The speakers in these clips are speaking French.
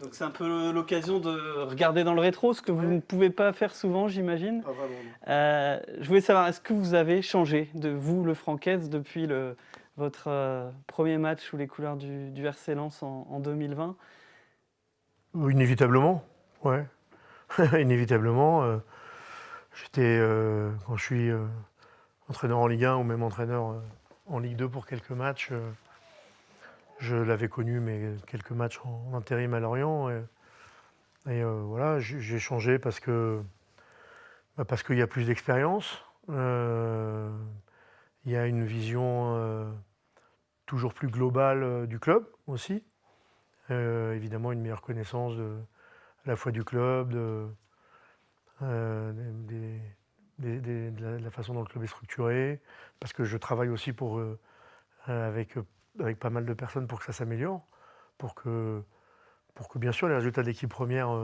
Donc c'est un peu l'occasion de regarder dans le rétro, ce que vous ne pouvez pas faire souvent, j'imagine. Pas vraiment, non. Je voulais savoir, est-ce que vous avez changé de vous, le Franquès, depuis votre premier match sous les couleurs du RC Lens en 2020? Inévitablement, ouais. Inévitablement. Quand je suis entraîneur en Ligue 1 ou même entraîneur en Ligue 2 pour quelques matchs, je l'avais connu, mais quelques matchs en intérim à Lorient. Voilà, j'ai changé parce qu'il y a plus d'expérience. Il y a une vision toujours plus globale du club aussi. Évidemment, une meilleure connaissance à la fois du club, de la façon dont le club est structuré, parce que je travaille aussi avec pas mal de personnes pour que ça s'améliore, pour que bien sûr les résultats de l'équipe première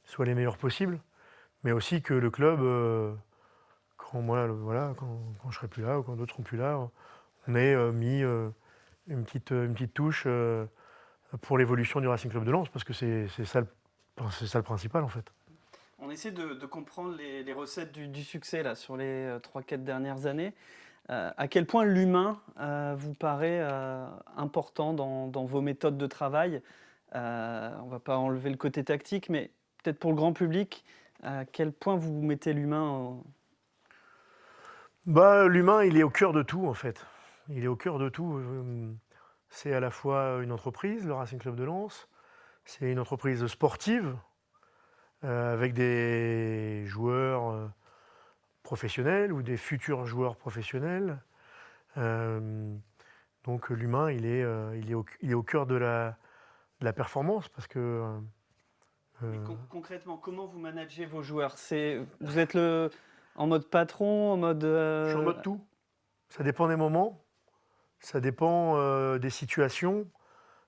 soient les meilleurs possibles, mais aussi que le club, quand je serai plus là ou quand d'autres seront plus là, on ait mis une petite touche pour l'évolution du Racing Club de Lens, parce que c'est ça le principal en fait. On essaie de comprendre les recettes du succès là, sur les 3-4 dernières années. À quel point l'humain vous paraît important dans vos méthodes de travail? On ne va pas enlever le côté tactique, mais peut-être pour le grand public, à quel point vous mettez l'humain L'humain, il est au cœur de tout en fait. Il est au cœur de tout. C'est à la fois une entreprise, le Racing Club de Lens, c'est une entreprise sportive avec des joueurs professionnels ou des futurs joueurs professionnels. Donc l'humain, il est au cœur de la performance parce que... concrètement, comment vous managez vos joueurs? Vous êtes en mode patron, en mode... Je suis en mode tout. Ça dépend des moments, ça dépend des situations,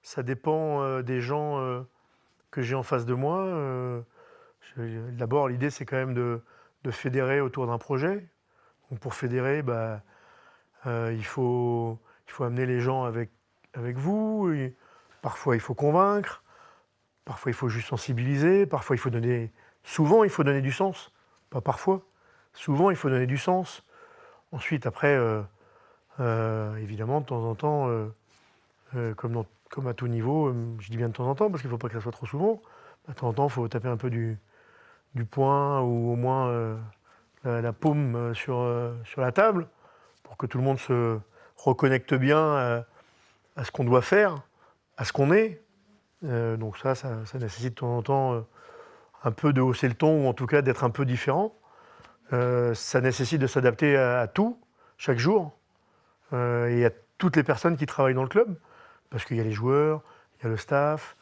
ça dépend des gens que j'ai en face de moi. D'abord, l'idée, c'est quand même de fédérer autour d'un projet. Donc pour fédérer, il faut amener les gens avec vous. Parfois, il faut convaincre. Parfois, il faut juste sensibiliser. Parfois, souvent, il faut donner du sens. Pas parfois. Souvent, il faut donner du sens. Ensuite, après, évidemment, de temps en temps, comme à tout niveau, je dis bien de temps en temps, parce qu'il ne faut pas que ça soit trop souvent. De temps en temps, il faut taper un peu du poing ou au moins la paume sur la table pour que tout le monde se reconnecte bien à ce qu'on doit faire, à ce qu'on est. Donc ça nécessite de temps en temps un peu de hausser le ton ou en tout cas d'être un peu différent. Ça nécessite de s'adapter à tout, chaque jour, et à toutes les personnes qui travaillent dans le club, parce qu'il y a les joueurs, il y a le staff,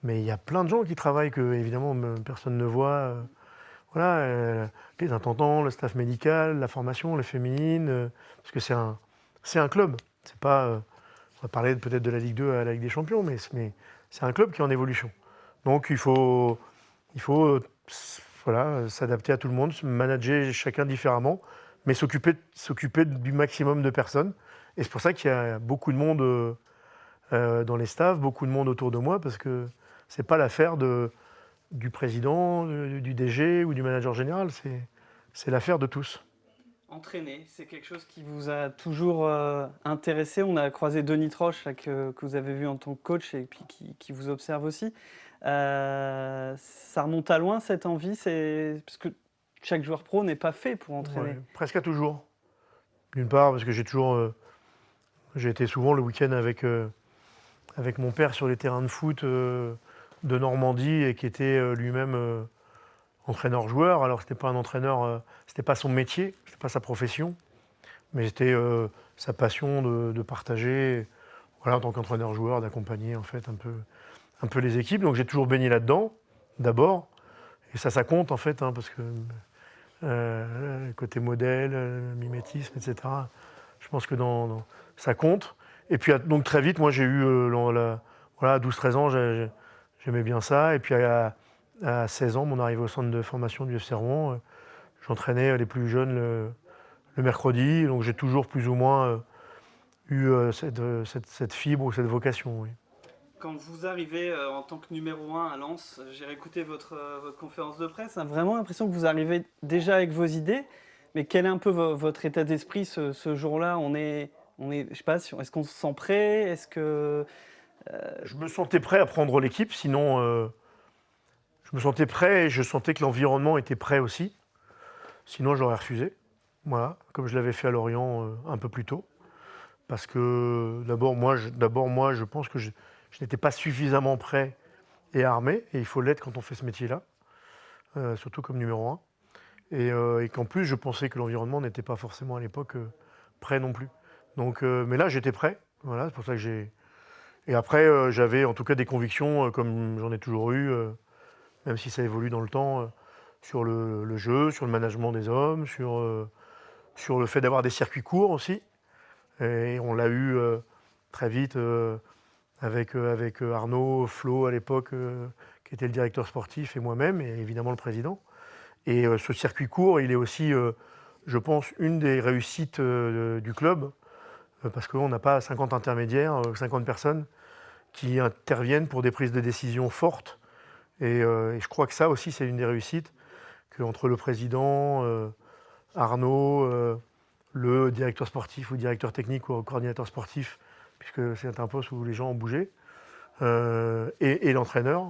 mais il y a plein de gens qui travaillent que évidemment personne ne voit. Voilà, les intendants, le staff médical, la formation, les féminines, parce que c'est un club. C'est pas, on va parler peut-être de la Ligue 2 à la Ligue des Champions, mais c'est un club qui est en évolution. Donc il faut voilà, s'adapter à tout le monde, manager chacun différemment, mais s'occuper du maximum de personnes. Et c'est pour ça qu'il y a beaucoup de monde dans les staffs, beaucoup de monde autour de moi, parce que c'est pas l'affaire du président, du DG ou du manager général, c'est l'affaire de tous. entraîner? C'est quelque chose qui vous a toujours intéressé? On a croisé Denis Troche, là, que vous avez vu en tant que coach et puis qui vous observe aussi. Ça remonte à loin, cette envie? Parce que chaque joueur pro n'est pas fait pour entraîner. Ouais, presque à toujours. D'une part, parce que j'ai été souvent le week-end avec mon père sur les terrains de foot de Normandie et qui était lui-même entraîneur-joueur. Alors c'était pas un entraîneur, c'était pas son métier, c'était pas sa profession, mais c'était sa passion de partager, voilà, en tant qu'entraîneur-joueur, d'accompagner en fait un peu les équipes. Donc j'ai toujours baigné là-dedans, d'abord, et ça compte en fait, hein, parce que côté modèle, mimétisme, etc. Je pense que ça compte. Et puis donc très vite, moi j'ai eu voilà, 12-13 ans, j'aimais bien ça. Et puis à 16 ans, mon arrivée au centre de formation du FC Rouen, j'entraînais les plus jeunes le mercredi. Donc j'ai toujours plus ou moins eu cette fibre ou cette vocation. Oui. Quand vous arrivez en tant que numéro un à Lens, j'ai réécouté votre conférence de presse, on a vraiment l'impression que vous arrivez déjà avec vos idées, mais quel est un peu votre état d'esprit ce jour-là? Je sais pas, est-ce qu'on se sent prêt? Est-ce que... Je me sentais prêt à prendre l'équipe, sinon je me sentais prêt et je sentais que l'environnement était prêt aussi. Sinon, j'aurais refusé. Voilà, comme je l'avais fait à Lorient un peu plus tôt. Parce que d'abord, moi, je pense que je n'étais pas suffisamment prêt et armé, et il faut l'être quand on fait ce métier-là, surtout comme numéro un. Et qu'en plus, je pensais que l'environnement n'était pas forcément à l'époque prêt non plus. Donc, mais là, j'étais prêt. Voilà, c'est pour ça que j'ai. Et après, j'avais en tout cas des convictions, comme j'en ai toujours eu, même si ça évolue dans le temps, sur le jeu, sur le management des hommes, sur le fait d'avoir des circuits courts aussi. Et on l'a eu très vite avec Arnaud, Flo à l'époque, qui était le directeur sportif, et moi-même, et évidemment le président. Et ce circuit court, il est aussi, je pense, une des réussites du club, parce qu'on n'a pas 50 intermédiaires, 50 personnes qui interviennent pour des prises de décision fortes. Et je crois que ça aussi, c'est une des réussites, qu'entre le président, Arnaud, le directeur sportif ou directeur technique ou coordinateur sportif, puisque c'est un poste où les gens ont bougé, et l'entraîneur,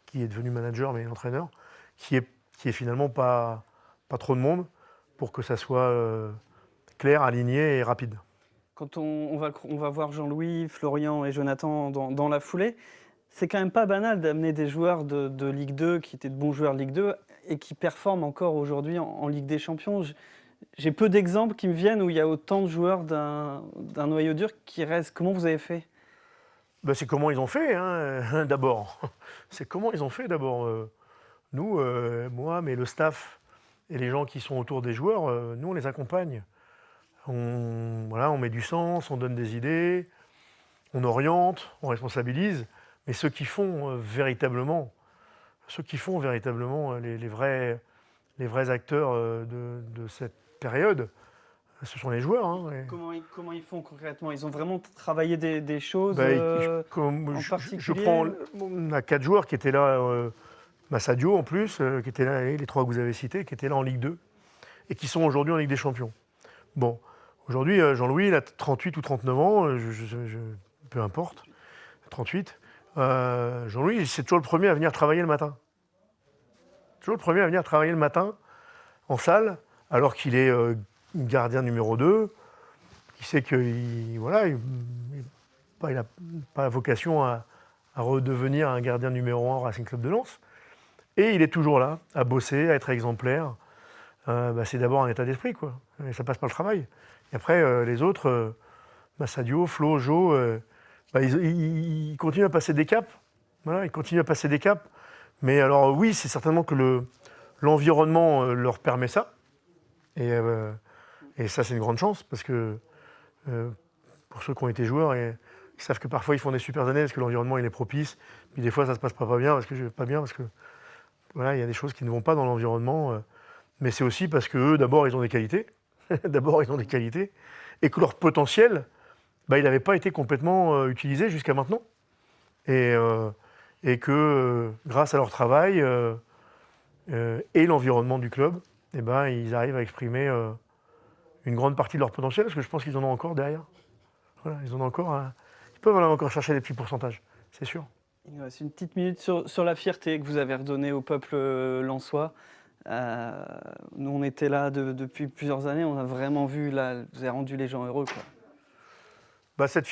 qui est devenu manager, mais l'entraîneur, qui est finalement pas trop de monde pour que ça soit clair, aligné et rapide. Quand on va voir Jean-Louis, Florian et Jonathan dans la foulée, c'est quand même pas banal d'amener des joueurs de Ligue 2 qui étaient de bons joueurs de Ligue 2 et qui performent encore aujourd'hui en Ligue des Champions. J'ai peu d'exemples qui me viennent où il y a autant de joueurs d'un noyau dur qui restent. Comment vous avez fait? Ben, c'est comment ils ont fait, hein, d'abord. C'est comment ils ont fait d'abord. Nous, moi, mais le staff et les gens qui sont autour des joueurs, nous, on les accompagne. Voilà, on met du sens, on donne des idées, on oriente, on responsabilise. Mais ceux qui font véritablement les vrais acteurs de cette période, ce sont les joueurs. Hein. Comment ils font concrètement? Ils ont vraiment travaillé des choses Ben, en je particulier? prends, on a 4 joueurs qui étaient là, Massadio en plus, qui étaient là, et les 3 que vous avez cités, qui étaient là en Ligue 2, et qui sont aujourd'hui en Ligue des Champions. Bon, aujourd'hui, Jean-Louis, il a 38 ou 39 ans, peu importe, 38. Jean-Louis, c'est toujours le premier à venir travailler le matin. Toujours le premier à venir travailler le matin en salle, alors qu'il est gardien numéro 2, qui sait qu'il n'a pas vocation à redevenir un gardien numéro 1 au Racing Club de Lens. Et il est toujours là, à bosser, à être exemplaire. C'est d'abord un état d'esprit, quoi. Et ça passe par le travail. Et après, les autres, Massadio, Flo, Jo, ils continuent à passer des caps. Voilà, ils continuent à passer des caps. Mais alors oui, c'est certainement que l'environnement leur permet ça. Et ça, c'est une grande chance, parce que pour ceux qui ont été joueurs, ils savent que parfois ils font des super années parce que l'environnement il est propice. Puis des fois, ça se passe pas bien parce que voilà, il y a des choses qui ne vont pas dans l'environnement. Mais c'est aussi parce que eux, d'abord, ils ont des qualités. D'abord, ils ont des qualités. Et que leur potentiel, il n'avait pas été complètement utilisé jusqu'à maintenant. Et que grâce à leur travail et l'environnement du club, ils arrivent à exprimer une grande partie de leur potentiel, parce que je pense qu'ils en ont encore derrière. Voilà, ils peuvent aller encore chercher des petits pourcentages, c'est sûr. Il nous reste une petite minute sur la fierté que vous avez redonnée au peuple lensois. Nous, on était là depuis plusieurs années, on a vraiment vu, là, vous avez rendu les gens heureux, quoi. Cette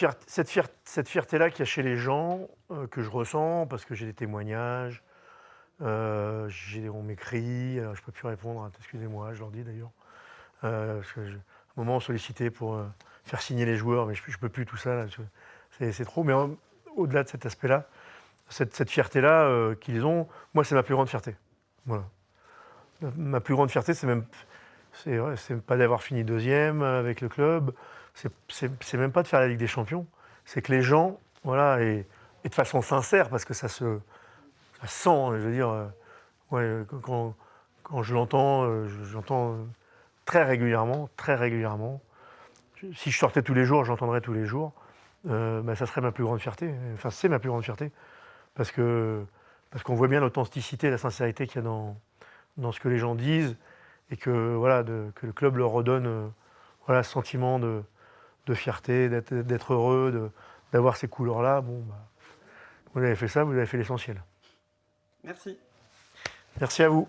fierté-là qu'il y a chez les gens, que je ressens, parce que j'ai des témoignages, on m'écrit, je ne peux plus répondre, excusez-moi, je leur dis d'ailleurs. Parce que à un moment, on sollicitait pour faire signer les joueurs, mais je ne peux plus tout ça, là, c'est trop. Mais au-delà de cet aspect-là, cette fierté-là qu'ils ont, moi, c'est ma plus grande fierté. Voilà. Ma plus grande fierté, c'est pas d'avoir fini deuxième avec le club, c'est même pas de faire la Ligue des Champions, c'est que les gens, voilà, et de façon sincère, parce que ça sent, je veux dire, quand je l'entends, j'entends très régulièrement. Si je sortais tous les jours, j'entendrais tous les jours. ça serait ma plus grande fierté. Enfin, c'est ma plus grande fierté. Parce qu'on voit bien l'authenticité et la sincérité qu'il y a dans ce que les gens disent. Et que, voilà, que le club leur redonne voilà, ce sentiment de fierté, d'être heureux, d'avoir ces couleurs-là. Bon, vous avez fait ça, vous avez fait l'essentiel. Merci. Merci à vous.